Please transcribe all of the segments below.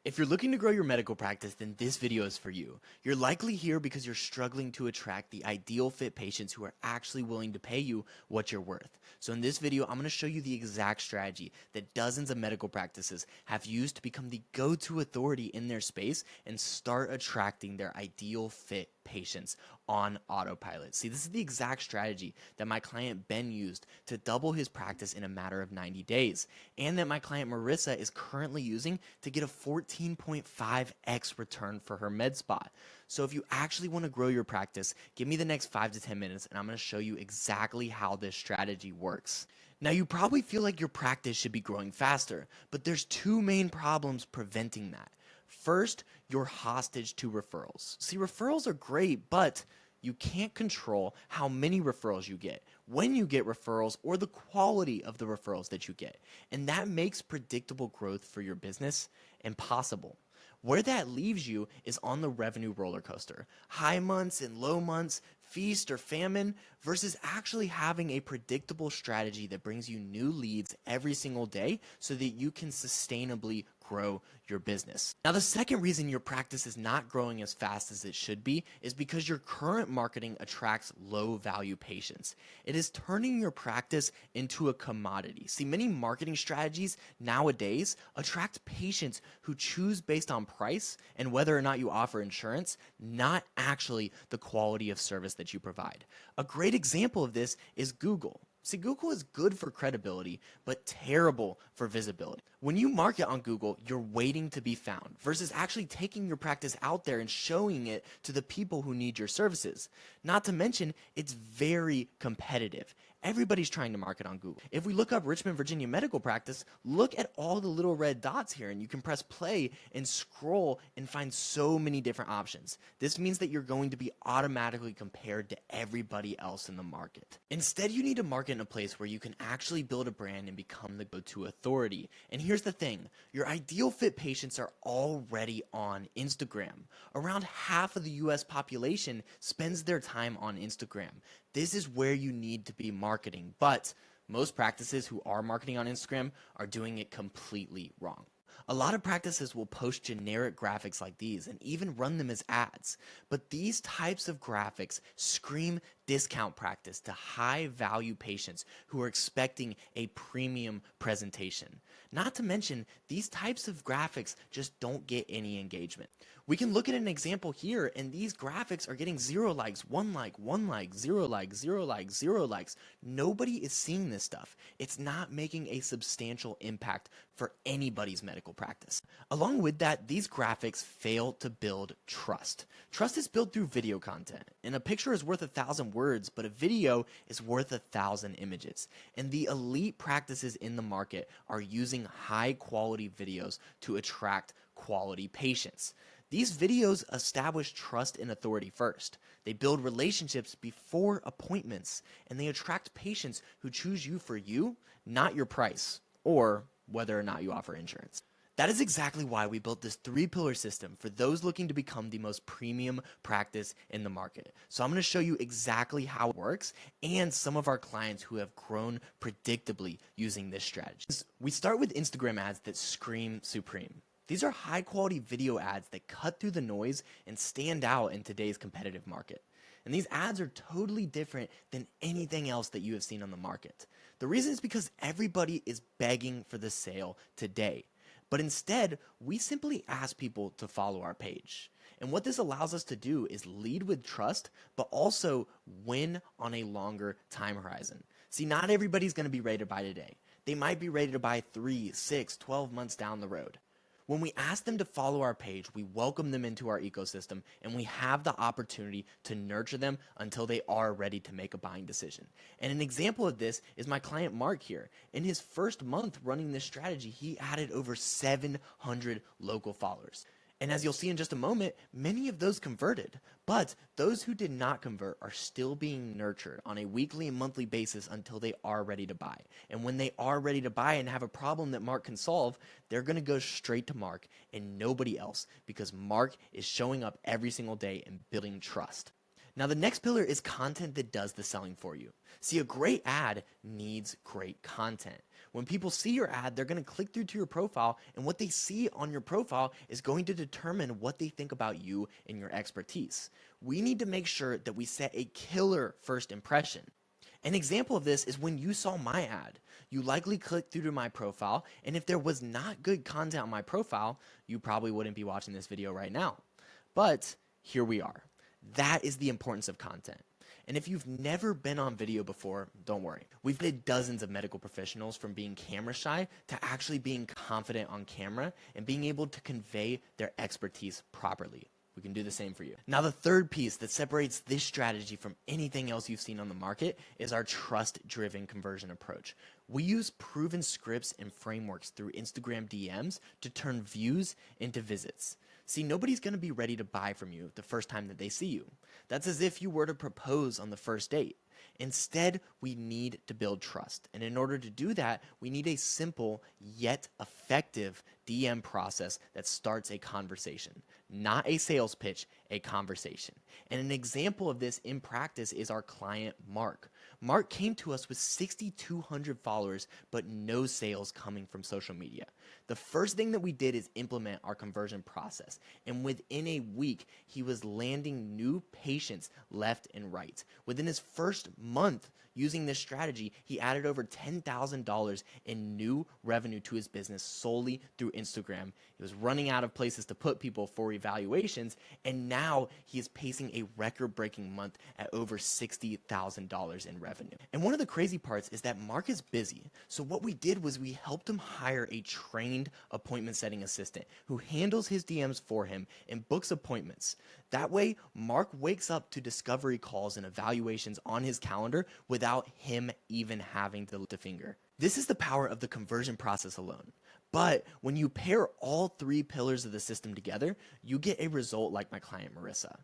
If you're looking to grow your medical practice, then this video is for you. You're likely here because you're struggling to attract the ideal fit patients who are actually willing to pay you what you're worth. So in this video, I'm going to show you the exact strategy that dozens of medical practices have used to become the go-to authority in their space and start attracting their ideal fit patients on autopilot. See, this is the exact strategy that my client Ben used to double his practice in a matter of 90 days, and that my client Marissa is currently using to get a 14.5x return for her med spa. So if you actually want to grow your practice, give me the next 5 to 10 minutes and I'm going to show you exactly how this strategy works. Now, you probably feel like your practice should be growing faster, but there's two main problems preventing that. First, you're hostage to referrals. See, referrals are great, but you can't control how many referrals you get, when you get referrals, or the quality of the referrals that you get. And that makes predictable growth for your business impossible. Where that leaves you is on the revenue roller coaster. High months and low months, feast or famine, versus actually having a predictable strategy that brings you new leads every single day so that you can sustainably grow your business. Now, the second reason your practice is not growing as fast as it should be is because your current marketing attracts low value patients. It is turning your practice into a commodity. See, many marketing strategies nowadays attract patients who choose based on price and whether or not you offer insurance, not actually the quality of service that you provide. A great example of this is Google. See, Google is good for credibility, but terrible for visibility. When you market on Google, you're waiting to be found versus actually taking your practice out there and showing it to the people who need your services. Not to mention, it's very competitive. Everybody's trying to market on Google. If we look up Richmond, Virginia medical practice, look at all the little red dots here, and you can press play and scroll and find so many different options. This means that you're going to be automatically compared to everybody else in the market. Instead, you need to market in a place where you can actually build a brand and become the go-to authority. And here's the thing, your ideal fit patients are already on Instagram. Around half of the US population spends their time on Instagram. This is where you need to be marketing, but most practices who are marketing on Instagram are doing it completely wrong. A lot of practices will post generic graphics like these and even run them as ads, but these types of graphics scream discount practice to high value patients who are expecting a premium presentation. Not to mention, these types of graphics just don't get any engagement. We can look at an example here, and these graphics are getting 0 likes, 1 like, 1 like, 0 like, 0 like, 0 likes. Nobody is seeing this stuff. It's not making a substantial impact for anybody's medical practice. Along with that, these graphics fail to build trust. Trust is built through video content, and a picture is worth 1,000 words, but a video is worth 1,000 images. And the elite practices in the market are using high quality videos to attract quality patients. These videos establish trust and authority first. They build relationships before appointments, and they attract patients who choose you for you, not your price, or whether or not you offer insurance. That is exactly why we built this 3-pillar system for those looking to become the most premium practice in the market. So I'm going to show you exactly how it works and some of our clients who have grown predictably using this strategy. We start with Instagram ads that scream supreme. These are high quality video ads that cut through the noise and stand out in today's competitive market. And these ads are totally different than anything else that you have seen on the market. The reason is because everybody is begging for the sale today. But instead, we simply ask people to follow our page. And what this allows us to do is lead with trust, but also win on a longer time horizon. See, not everybody's going to be ready to buy today. They might be ready to buy 3, 6, 12 months down the road. When we ask them to follow our page, we welcome them into our ecosystem, and we have the opportunity to nurture them until they are ready to make a buying decision. And an example of this is my client Mark here. In his first month running this strategy, he added over 700 local followers. And as you'll see in just a moment, many of those converted, but those who did not convert are still being nurtured on a weekly and monthly basis until they are ready to buy. And when they are ready to buy and have a problem that Mark can solve, they're going to go straight to Mark and nobody else, because Mark is showing up every single day and building trust. Now, the next pillar is content that does the selling for you. See, a great ad needs great content. When people see your ad, they're going to click through to your profile, and what they see on your profile is going to determine what they think about you and your expertise. We need to make sure that we set a killer first impression. An example of this is when you saw my ad. You likely clicked through to my profile, and if there was not good content on my profile, you probably wouldn't be watching this video right now. But here we are. That is the importance of content. And if you've never been on video before, don't worry. We've vetted dozens of medical professionals from being camera shy to actually being confident on camera and being able to convey their expertise properly. We can do the same for you. Now, the third piece that separates this strategy from anything else you've seen on the market is our trust-driven conversion approach. We use proven scripts and frameworks through Instagram DMs to turn views into visits. See, nobody's going to be ready to buy from you the first time that they see you. That's as if you were to propose on the first date. Instead, we need to build trust. And in order to do that, we need a simple yet effective DM process that starts a conversation. Not a sales pitch, a conversation. And an example of this in practice is our client, Mark. Mark came to us with 6,200 followers, but no sales coming from social media. The first thing that we did is implement our conversion process. And within a week, he was landing new patients left and right. Within his first month using this strategy, he added over $10,000 in new revenue to his business solely through Instagram. He was running out of places to put people for evaluations, and now he is pacing a record-breaking month at over $60,000 in revenue. And one of the crazy parts is that Mark is busy. So what we did was we helped him hire a trained appointment setting assistant who handles his DMs for him and books appointments. That way, Mark wakes up to discovery calls and evaluations on his calendar without him even having to lift a finger. This is the power of the conversion process alone. But when you pair all three pillars of the system together, you get a result like my client, Marissa.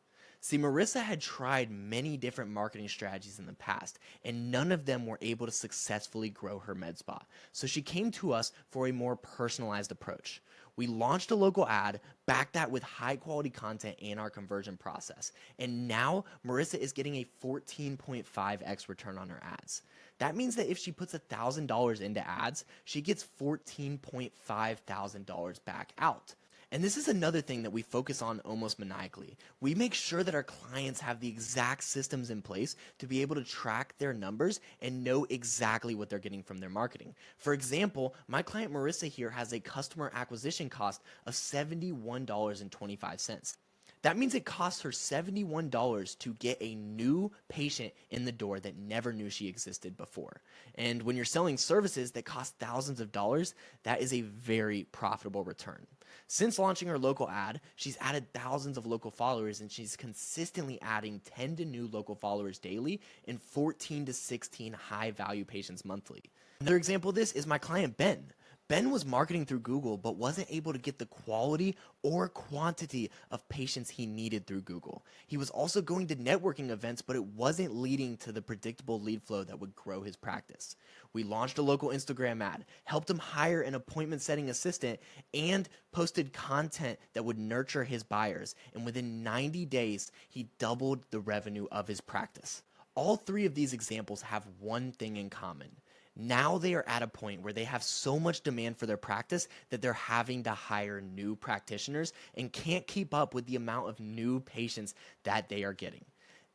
See, Marissa had tried many different marketing strategies in the past, and none of them were able to successfully grow her med spa. So she came to us for a more personalized approach. We launched a local ad, backed that with high quality content and our conversion process. And now Marissa is getting a 14.5x return on her ads. That means that if she puts $1,000 into ads, she gets $14,500 back out. And this is another thing that we focus on almost maniacally. We make sure that our clients have the exact systems in place to be able to track their numbers and know exactly what they're getting from their marketing. For example, my client Marissa here has a customer acquisition cost of $71.25. That means it costs her $71 to get a new patient in the door that never knew she existed before. And when you're selling services that cost thousands of dollars, that is a very profitable return. Since launching her local ad, she's added thousands of local followers, and she's consistently adding 10 to new local followers daily and 14 to 16 high value patients monthly. Another example of this is my client, Ben. Ben was marketing through Google, but wasn't able to get the quality or quantity of patients he needed through Google. He was also going to networking events, but it wasn't leading to the predictable lead flow that would grow his practice. We launched a local Instagram ad, helped him hire an appointment setting assistant, and posted content that would nurture his buyers. And within 90 days, he doubled the revenue of his practice. All three of these examples have one thing in common. Now they are at a point where they have so much demand for their practice that they're having to hire new practitioners and can't keep up with the amount of new patients that they are getting.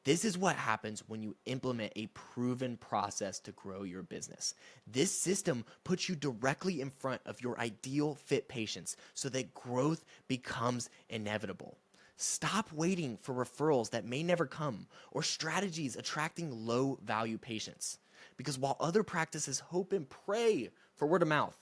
This is what happens when you implement a proven process to grow your business. This system puts you directly in front of your ideal fit patients so that growth becomes inevitable. Stop waiting for referrals that may never come or strategies attracting low value patients. Because while other practices hope and pray for word of mouth,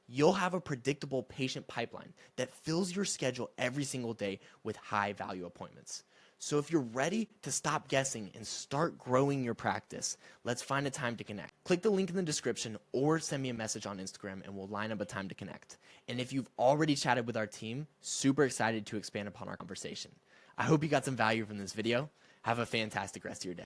you'll have a predictable patient pipeline that fills your schedule every single day with high value appointments. So if you're ready to stop guessing and start growing your practice, let's find a time to connect. Click the link in the description or send me a message on Instagram and we'll line up a time to connect. And if you've already chatted with our team, super excited to expand upon our conversation. I hope you got some value from this video. Have a fantastic rest of your day.